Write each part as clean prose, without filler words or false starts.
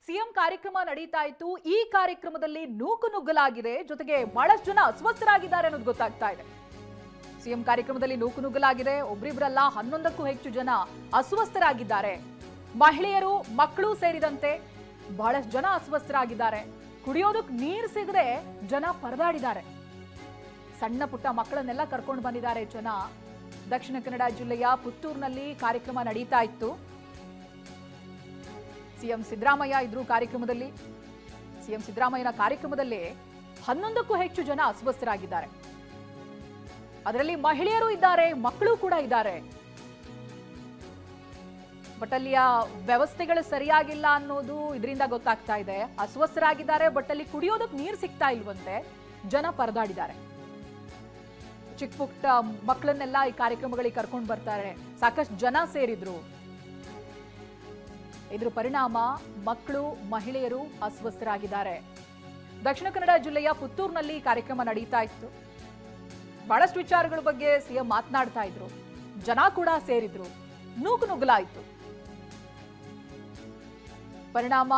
CM ಕಾರ್ಯಕ್ರಮ ನಡೀತಾ ಇತ್ತು. ಈ ಕಾರ್ಯಕ್ರಮದಲ್ಲಿ ನೂಕು ನುಗ್ಗಲಾಗಿದೆ, ಜೊತೆಗೆ ಬಹಳಷ್ಟು ಜನ ಅಸ್ವಸ್ಥರಾಗಿದ್ದಾರೆ ಅನ್ನೋದು ಗೊತ್ತಾಗ್ತಾ ಇದೆ. ಸಿಎಂ ಕಾರ್ಯಕ್ರಮದಲ್ಲಿ ನೂಕು ನುಗ್ಗಲಾಗಿದೆ. ಒಬ್ರಿಬ್ರಲ್ಲ 11ಕ್ಕೂ ಹೆಚ್ಚು ಜನ ಅಸ್ವಸ್ಥರಾಗಿದ್ದಾರೆ. ಮಹಿಳೆಯರು, ಮಕ್ಕಳು ಸೇರಿದಂತೆ ಬಹಳಷ್ಟು ಜನ ಅಸ್ವಸ್ಥರಾಗಿದ್ದಾರೆ. ಕುಡಿಯೋದಕ್ಕೆ ನೀರು ಸಿಗದೆ ಜನ ಪರದಾಡಿದ್ದಾರೆ. ಸಣ್ಣ ಪುಟ್ಟ ಮಕ್ಕಳನ್ನೆಲ್ಲ ಕರ್ಕೊಂಡು ಬಂದಿದ್ದಾರೆ ಜನ. ದಕ್ಷಿಣ ಕನ್ನಡ ಜಿಲ್ಲೆಯ ಪುತ್ತೂರಿನಲ್ಲಿ ಕಾರ್ಯಕ್ರಮ ನಡೀತಾ ಇತ್ತು. ಸಿಎಂ ಸಿದ್ದರಾಮಯ್ಯ ಇದ್ರು ಕಾರ್ಯಕ್ರಮದಲ್ಲಿ. ಸಿಎಂ ಸಿದ್ದರಾಮಯ್ಯನ ಕಾರ್ಯಕ್ರಮದಲ್ಲಿ 11ಕ್ಕೂ ಹೆಚ್ಚು ಜನ ಅಸ್ವಸ್ಥರಾಗಿದ್ದಾರೆ. ಅದರಲ್ಲಿ ಮಹಿಳೆಯರು ಇದ್ದಾರೆ, ಮಕ್ಕಳು ಕೂಡ ಇದ್ದಾರೆ. ಬಟ್ ಅಲ್ಲಿಯ ವ್ಯವಸ್ಥೆಗಳು ಸರಿಯಾಗಿಲ್ಲ ಅನ್ನೋದು ಇದರಿಂದ ಗೊತ್ತಾಗ್ತಾ ಇದೆ. ಅಸ್ವಸ್ಥರಾಗಿದ್ದಾರೆ, ಬಟ್ ಅಲ್ಲಿ ಕುಡಿಯೋದಕ್ಕೆ ನೀರು ಸಿಗ್ತಾ ಇಲ್ವಂತೆ. ಜನ ಪರದಾಡಿದ್ದಾರೆ. ಚಿಕ್ಕ ಪುಟ್ಟ ಮಕ್ಕಳನ್ನೆಲ್ಲ ಈ ಕಾರ್ಯಕ್ರಮಗಳಿಗೆ ಕರ್ಕೊಂಡು ಬರ್ತಾರೆ. ಸಾಕಷ್ಟು ಜನ ಸೇರಿದ್ರು. ಇದರ ಪರಿಣಾಮ ಮಕ್ಕಳು, ಮಹಿಳೆಯರು ಅಸ್ವಸ್ಥರಾಗಿದ್ದಾರೆ. ದಕ್ಷಿಣ ಕನ್ನಡ ಜಿಲ್ಲೆಯ ಪುತ್ತೂರಿನಲ್ಲಿ ಕಾರ್ಯಕ್ರಮ ನಡೀತಾ ಇತ್ತು. ಬಹಳಷ್ಟು ವಿಚಾರಗಳ ಬಗ್ಗೆ ಸಿಎಂ ಮಾತನಾಡ್ತಾ ಇದ್ರು. ಜನ ಕೂಡ ಸೇರಿದ್ರು. ನೂಕು ನುಗ್ಗಲಾಯಿತು. ಪರಿಣಾಮ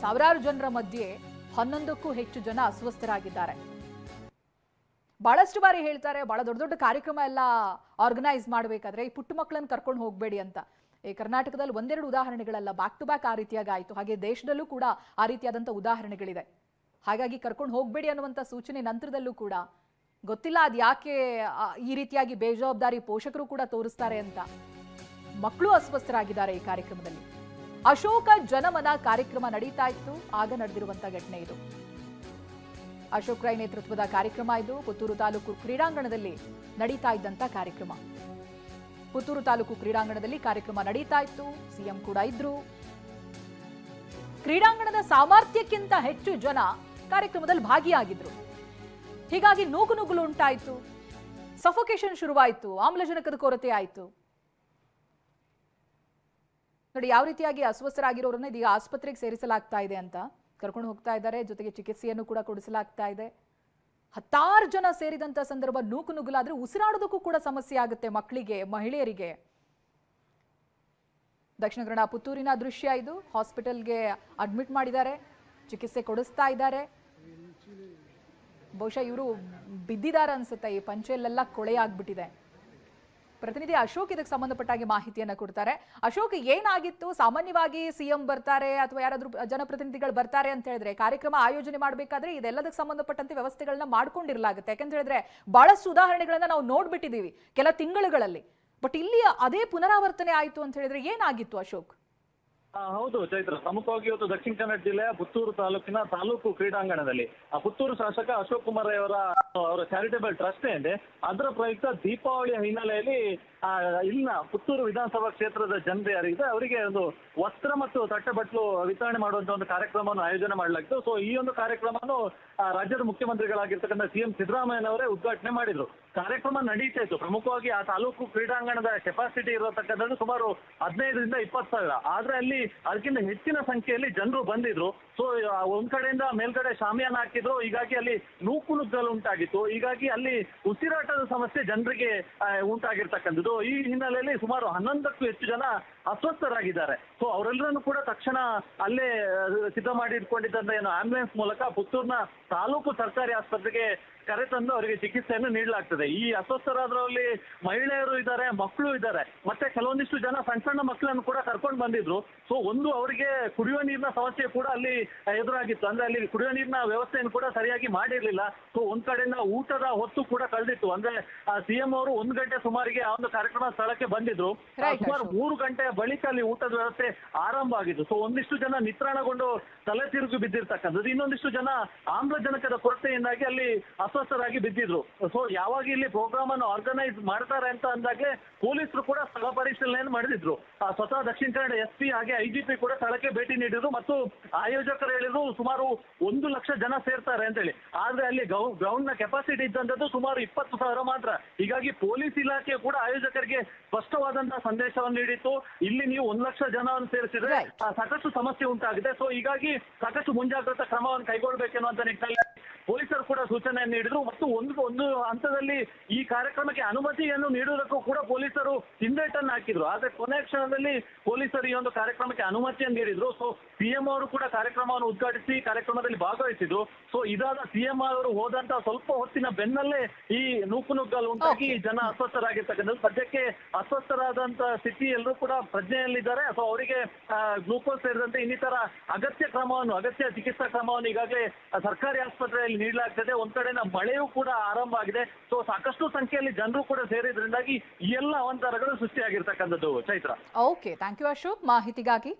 ಸಾವಿರಾರು ಜನರ ಮಧ್ಯೆ 11ಕ್ಕೂ ಹೆಚ್ಚು ಜನ ಅಸ್ವಸ್ಥರಾಗಿದ್ದಾರೆ. ಬಹಳಷ್ಟು ಬಾರಿ ಹೇಳ್ತಾರೆ, ಬಹಳ ದೊಡ್ಡ ದೊಡ್ಡ ಕಾರ್ಯಕ್ರಮ ಎಲ್ಲ ಆರ್ಗನೈಸ್ ಮಾಡಬೇಕಾದ್ರೆ ಈ ಪುಟ್ಟ ಮಕ್ಕಳನ್ನು ಕರ್ಕೊಂಡು ಹೋಗಬೇಡಿ ಅಂತ. ಈ ಕರ್ನಾಟಕದಲ್ಲಿ ಒಂದೆರಡು ಉದಾಹರಣೆಗಳಲ್ಲ, ಬ್ಯಾಕ್ ಟು ಬ್ಯಾಕ್ ಆ ರೀತಿಯಾಗಿ ಆಯಿತು. ಹಾಗೆ ದೇಶದಲ್ಲೂ ಕೂಡ ಆ ರೀತಿಯಾದಂಥ ಉದಾಹರಣೆಗಳಿದೆ. ಹಾಗಾಗಿ ಕರ್ಕೊಂಡು ಹೋಗಬೇಡಿ ಅನ್ನುವಂಥ ಸೂಚನೆ ನಂತರದಲ್ಲೂ ಕೂಡ ಗೊತ್ತಿಲ್ಲ ಅದು ಯಾಕೆ ಈ ರೀತಿಯಾಗಿ ಬೇಜವಾಬ್ದಾರಿ ಪೋಷಕರು ಕೂಡ ತೋರಿಸ್ತಾರೆ ಅಂತ. ಮಕ್ಕಳು ಅಸ್ವಸ್ಥರಾಗಿದ್ದಾರೆ ಈ ಕಾರ್ಯಕ್ರಮದಲ್ಲಿ. ಅಶೋಕ ಜನಮನ ಕಾರ್ಯಕ್ರಮ ನಡೀತಾ ಇತ್ತು. ಆಗ ನಡೆದಿರುವಂಥ ಘಟನೆ ಇದು. ಅಶೋಕ್ ರೈ ನೇತೃತ್ವದ ಕಾರ್ಯಕ್ರಮ ಇದು. ಪುತ್ತೂರು ತಾಲೂಕು ಕ್ರೀಡಾಂಗಣದಲ್ಲಿ ನಡೀತಾ ಇದ್ದಂಥ ಕಾರ್ಯಕ್ರಮ. ಪುತ್ತೂರು ತಾಲೂಕು ಕ್ರೀಡಾಂಗಣದಲ್ಲಿ ಕಾರ್ಯಕ್ರಮ ನಡೀತಾ ಇತ್ತು. ಸಿಎಂ ಕೂಡ ಇದ್ರು. ಕ್ರೀಡಾಂಗಣದ ಸಾಮರ್ಥ್ಯಕ್ಕಿಂತ ಹೆಚ್ಚು ಜನ ಕಾರ್ಯಕ್ರಮದಲ್ಲಿ ಭಾಗಿಯಾಗಿದ್ರು. ಹೀಗಾಗಿ ನೂಕು ನುಗ್ಗಲು ಉಂಟಾಯಿತು. ಸಫೋಕೇಶನ್ ಶುರುವಾಯಿತು. ಆಮ್ಲಜನಕದ ಕೊರತೆ ಆಯಿತು. ನೋಡಿ ಯಾವ ರೀತಿಯಾಗಿ ಅಸ್ವಸ್ಥರಾಗಿರೋರನ್ನ ಇದೀಗ ಆಸ್ಪತ್ರೆಗೆ ಸೇರಿಸಲಾಗ್ತಾ ಇದೆ ಅಂತ ಕರ್ಕೊಂಡು ಹೋಗ್ತಾ ಇದ್ದಾರೆ. ಜೊತೆಗೆ ಚಿಕಿತ್ಸೆಯನ್ನು ಕೂಡ ಕೊಡಿಸಲಾಗ್ತಾ ಇದೆ. 10 ಜನ ಸೇರಿದಂತ ಸಂದರ್ಭ ನೂಕು ನುಗ್ಗಲಾದ್ರೆ ಉಸಿರಾಡೋದಕ್ಕೂ ಕೂಡ ಸಮಸ್ಯೆ ಆಗುತ್ತೆ ಮಕ್ಕಳಿಗೆ, ಮಹಿಳೆಯರಿಗೆ. ದಕ್ಷಿಣ ಕನ್ನಡ ಪುತ್ತೂರಿನ ದೃಶ್ಯ ಇದು. ಹಾಸ್ಪಿಟಲ್ಗೆ ಅಡ್ಮಿಟ್ ಮಾಡಿದ್ದಾರೆ, ಚಿಕಿತ್ಸೆ ಕೊಡಿಸ್ತಾ ಇದ್ದಾರೆ. ಬಹುಶಃ ಇವರು ಬಿದ್ದಿದ್ದಾರೆ ಅನ್ಸುತ್ತೆ. ಈ ಪಂಚೆಯಲ್ಲೆಲ್ಲ ಕೊಳೆ ಆಗ್ಬಿಟ್ಟಿದೆ. ಪ್ರತಿನಿಧಿ ಅಶೋಕ್ ಇದಕ್ಕೆ ಸಂಬಂಧಪಟ್ಟಾಗಿ ಮಾಹಿತಿಯನ್ನ ಕೊಡ್ತಾರೆ. ಅಶೋಕ್, ಏನಾಗಿತ್ತು? ಸಾಮಾನ್ಯವಾಗಿ ಸಿಎಂ ಬರ್ತಾರೆ ಅಥವಾ ಯಾರಾದ್ರೂ ಜನಪ್ರತಿನಿಧಿಗಳು ಬರ್ತಾರೆ ಅಂತ ಹೇಳಿದ್ರೆ ಕಾರ್ಯಕ್ರಮ ಆಯೋಜನೆ ಮಾಡಬೇಕಾದ್ರೆ ಇದೆಲ್ಲದಕ್ಕೆ ಸಂಬಂಧಪಟ್ಟಂತೆ ವ್ಯವಸ್ಥೆಗಳನ್ನ ಮಾಡ್ಕೊಂಡಿರ್ಲಾಗುತ್ತೆ. ಯಾಕಂತ ಹೇಳಿದ್ರೆ ಬಹಳಷ್ಟು ಉದಾಹರಣೆಗಳನ್ನ ನಾವು ನೋಡ್ಬಿಟ್ಟಿದೀವಿ ಕೆಲ ತಿಂಗಳುಗಳಲ್ಲಿ. ಬಟ್ ಇಲ್ಲಿ ಅದೇ ಪುನರಾವರ್ತನೆ ಆಯ್ತು ಅಂತ ಹೇಳಿದ್ರೆ ಏನಾಗಿತ್ತು ಅಶೋಕ್? ಹೌದು ಚೈತ್ರ, ಪ್ರಮುಖವಾಗಿ ಇವತ್ತು ದಕ್ಷಿಣ ಕನ್ನಡ ಜಿಲ್ಲೆಯ ಪುತ್ತೂರು ತಾಲೂಕಿನ ತಾಲೂಕು ಕ್ರೀಡಾಂಗಣದಲ್ಲಿ ಪುತ್ತೂರು ಶಾಸಕ ಅಶೋಕ್ ಕುಮಾರ್ ಅವರ ಚಾರಿಟೇಬಲ್ ಟ್ರಸ್ಟ್ ಏನಿದೆ ಅದರ ಪ್ರಯುಕ್ತ ದೀಪಾವಳಿಯ ಹಿನ್ನೆಲೆಯಲ್ಲಿ ಇಲ್ಲಿನ ಪುತ್ತೂರು ವಿಧಾನಸಭಾ ಕ್ಷೇತ್ರದ ಜನರು ಯಾರಿಗಿದೆ ಅವರಿಗೆ ಒಂದು ವಸ್ತ್ರ ಮತ್ತು ತಟ್ಟೆಬಟ್ಲು ವಿತರಣೆ ಮಾಡುವಂತ ಒಂದು ಕಾರ್ಯಕ್ರಮವನ್ನು ಆಯೋಜನೆ ಮಾಡಲಾಗಿತ್ತು. ಸೊ ಈ ಒಂದು ಕಾರ್ಯಕ್ರಮವನ್ನು ರಾಜ್ಯದ ಮುಖ್ಯಮಂತ್ರಿಗಳಾಗಿರ್ತಕ್ಕಂಥ ಸಿಎಂ ಸಿದ್ದರಾಮಯ್ಯನವರೇ ಉದ್ಘಾಟನೆ ಮಾಡಿದ್ರು. ಕಾರ್ಯಕ್ರಮ ನಡೀತಾ ಇತ್ತು. ಪ್ರಮುಖವಾಗಿ ಆ ತಾಲೂಕು ಕ್ರೀಡಾಂಗಣದ ಕೆಪಾಸಿಟಿ ಇರತಕ್ಕಂಥದ್ದು ಸುಮಾರು 15ರಿಂದ 20 ಸಾವಿರ. ಆದ್ರೆ ಅಲ್ಲಿ ಅದಕ್ಕಿಂತ ಹೆಚ್ಚಿನ ಸಂಖ್ಯೆಯಲ್ಲಿ ಜನರು ಬಂದಿದ್ರು. ಸೊ ಒಂದ್ ಕಡೆಯಿಂದ ಮೇಲ್ಗಡೆ ಶಾಮಿಯಾನ ಹಾಕಿದ್ರು. ಹೀಗಾಗಿ ಅಲ್ಲಿ ನೂಕು ನುಗ್ಗಲು ಉಂಟಾಗಿತ್ತು. ಹೀಗಾಗಿ ಅಲ್ಲಿ ಉಸಿರಾಟದ ಸಮಸ್ಯೆ ಜನರಿಗೆ ಉಂಟಾಗಿರ್ತಕ್ಕಂಥದ್ದು. ಈ ಹಿನ್ನೆಲೆಯಲ್ಲಿ ಸುಮಾರು 11ಕ್ಕೂ ಹೆಚ್ಚು ಜನ ಅಸ್ವಸ್ಥರಾಗಿದ್ದಾರೆ. ಸೊ ಅವರೆಲ್ಲರನ್ನು ಕೂಡ ತಕ್ಷಣ ಅಲ್ಲೇ ಸಿದ್ಧ ಮಾಡಿ ಇಟ್ಕೊಂಡಿದ್ದಂತ ಏನು ಆಂಬ್ಯುಲೆನ್ಸ್ ಮೂಲಕ ಪುತ್ತೂರಿನ ತಾಲೂಕು ಸರ್ಕಾರಿ ಆಸ್ಪತ್ರೆಗೆ ಕರೆತಂದು ಅವರಿಗೆ ಚಿಕಿತ್ಸೆಯನ್ನು ನೀಡಲಾಗ್ತದೆ. ಈ ಅಸ್ವಸ್ಥರಾದ್ರಲ್ಲಿ ಮಹಿಳೆಯರು ಇದ್ದಾರೆ, ಮಕ್ಕಳು ಇದ್ದಾರೆ, ಮತ್ತೆ ಕೆಲವೊಂದಿಷ್ಟು ಜನ ಸಣ್ಣ ಸಣ್ಣ ಮಕ್ಕಳನ್ನು ಕೂಡ ಕರ್ಕೊಂಡು ಬಂದಿದ್ರು. ಸೊ ಒಂದು ಅವರಿಗೆ ಕುಡಿಯುವ ನೀರಿನ ಸಮಸ್ಯೆ ಕೂಡ ಅಲ್ಲಿ ಎದುರಾಗಿತ್ತು. ಅಂದ್ರೆ ಅಲ್ಲಿ ಕುಡಿಯುವ ನೀರಿನ ವ್ಯವಸ್ಥೆಯನ್ನು ಕೂಡ ಸರಿಯಾಗಿ ಮಾಡಿರ್ಲಿಲ್ಲ. ಸೊ ಒಂದ್ ಕಡೆಯಿಂದ ಊಟದ ಹೊತ್ತು ಕೂಡ ಕಳೆದಿತ್ತು. ಅಂದ್ರೆ ಸಿಎಂ ಅವರು 1 ಗಂಟೆ ಸುಮಾರಿಗೆ ಆ ಒಂದು ಕಾರ್ಯಕ್ರಮ ಸ್ಥಳಕ್ಕೆ ಬಂದಿದ್ರು. ಸುಮಾರು 3 ಗಂಟೆಯ ಬಳಿಕ ಅಲ್ಲಿ ಊಟದ ವ್ಯವಸ್ಥೆ ಆರಂಭ ಆಗಿತ್ತು. ಸೊ ಒಂದಿಷ್ಟು ಜನ ನಿತ್ರಾಣಗೊಂಡು ತಲೆ ತಿರುಗಿ ಬಿದ್ದಿರ್ತಕ್ಕಂಥದ್ದು, ಇನ್ನೊಂದಿಷ್ಟು ಜನ ಆಮ್ಲಜನಕದ ಕೊರತೆಯಿಂದಾಗಿ ಅಲ್ಲಿ ಅಸ್ವಸ್ಥರಾಗಿ ಬಿದ್ದಿದ್ರು. ಸೊ ಯಾವಾಗ ಇಲ್ಲಿ ಪ್ರೋಗ್ರಾಮ್ ಅನ್ನು ಆರ್ಗನೈಸ್ ಮಾಡ್ತಾರೆ ಅಂತ ಅಂದಾಗೆ ಪೊಲೀಸರು ಕೂಡ ಸ್ಥಳ ಪರಿಶೀಲನೆಯನ್ನು ಮಾಡಿದ್ರು. ಸ್ವತಃ ದಕ್ಷಿಣ ಕನ್ನಡ SP ಹಾಗೆ IGP ಕೂಡ ಸ್ಥಳಕ್ಕೆ ಭೇಟಿ ನೀಡಿದ್ರು. ಮತ್ತು ಆಯೋಜಕರು ಹೇಳಿದ್ರು ಸುಮಾರು 1 ಲಕ್ಷ ಜನ ಸೇರ್ತಾರೆ ಅಂತ ಹೇಳಿ. ಆದ್ರೆ ಅಲ್ಲಿ ಗ್ರೌಂಡ್ ನ ಕೆಪಾಸಿಟಿ ಇದ್ದಂಥದ್ದು ಸುಮಾರು 20 ಸಾವಿರ ಮಾತ್ರ. ಹೀಗಾಗಿ ಪೊಲೀಸ್ ಇಲಾಖೆ ಕೂಡ ಆಯೋಜಕರಿಗೆ ಸ್ಪಷ್ಟವಾದಂತಹ ಸಂದೇಶವನ್ನು ನೀಡಿತ್ತು. ಇಲ್ಲಿ ನೀವು 1 ಲಕ್ಷ ಜನವನ್ನು ಸೇರಿಸಿದ್ರೆ ಸಾಕಷ್ಟು ಸಮಸ್ಯೆ ಉಂಟಾಗಿದೆ. ಸೊ ಹೀಗಾಗಿ ಸಾಕಷ್ಟು ಮುಂಜಾಗ್ರತಾ ಕ್ರಮವನ್ನು ಕೈಗೊಳ್ಳಬೇಕೆನ್ನುವಂತ ನಿಟ್ಟಿನಲ್ಲಿ ಪೊಲೀಸರು ಕೂಡ ಸೂಚನೆಯನ್ನು ನೀಡಿದ್ರು ಮತ್ತು ಒಂದು ಹಂತದಲ್ಲಿ ಈ ಕಾರ್ಯಕ್ರಮಕ್ಕೆ ಅನುಮತಿಯನ್ನು ನೀಡುವುದಕ್ಕೂ ಕೂಡ ಪೊಲೀಸರು ಹಿಂದೇಟನ್ನು ಹಾಕಿದ್ರು. ಆದ್ರೆ ಕೊನೆಯ ಕ್ಷಣದಲ್ಲಿ ಪೊಲೀಸರು ಈ ಒಂದು ಕಾರ್ಯಕ್ರಮಕ್ಕೆ ಅನುಮತಿಯನ್ನು ನೀಡಿದ್ರು. ಸೊ ಸಿಎಂ ಅವರು ಕೂಡ ಕಾರ್ಯಕ್ರಮವನ್ನು ಉದ್ಘಾಟಿಸಿ ಕಾರ್ಯಕ್ರಮದಲ್ಲಿ ಭಾಗವಹಿಸಿದ್ರು. ಸೊ ಇದಾದ ಸಿಎಂ ಅವರು ಹೋದಂತ ಸ್ವಲ್ಪ ಹೊತ್ತಿನ ಬೆನ್ನಲ್ಲೇ ಈ ನೂಕುನುಗ್ಗಲು ಉಂಟಾಗಿ ಜನ ಅಸ್ವಸ್ಥರಾಗಿರ್ತಕ್ಕಂಥದ್ದು. ಸದ್ಯಕ್ಕೆ ಅಸ್ವಸ್ಥರಾದಂತ ಸ್ಥಿತಿ ಎಲ್ಲರೂ ಕೂಡ ಪ್ರಜ್ಞೆಯಲ್ಲಿದ್ದಾರೆ. ಸೊ ಅವರಿಗೆ ಗ್ಲೂಕೋಸ್ ಸೇರಿದಂತೆ ಇನ್ನಿತರ ಅಗತ್ಯ ಚಿಕಿತ್ಸಾ ಕ್ರಮವನ್ನು ಈಗಾಗಲೇ ಸರ್ಕಾರಿ ಆಸ್ಪತ್ರೆಯಲ್ಲಿ ನೀಡಲಾಗ್ತದೆ. ಒಂದ್ ಕಡೆನ ಮಳೆಯೂ ಕೂಡ ಆರಂಭ ಆಗಿದೆ. ಸೊ ಸಾಕಷ್ಟು ಸಂಖ್ಯೆಯಲ್ಲಿ ಜನರು ಕೂಡ ಸೇರಿದ್ರಿಂದಾಗಿ ಈ ಎಲ್ಲ ಅವಾಂತರಗಳು ಸೃಷ್ಟಿಯಾಗಿರ್ತಕ್ಕಂಥದ್ದು. Chaitra. Okay, thank you Ashok ಮಾಹಿತಿಗಾಗಿ.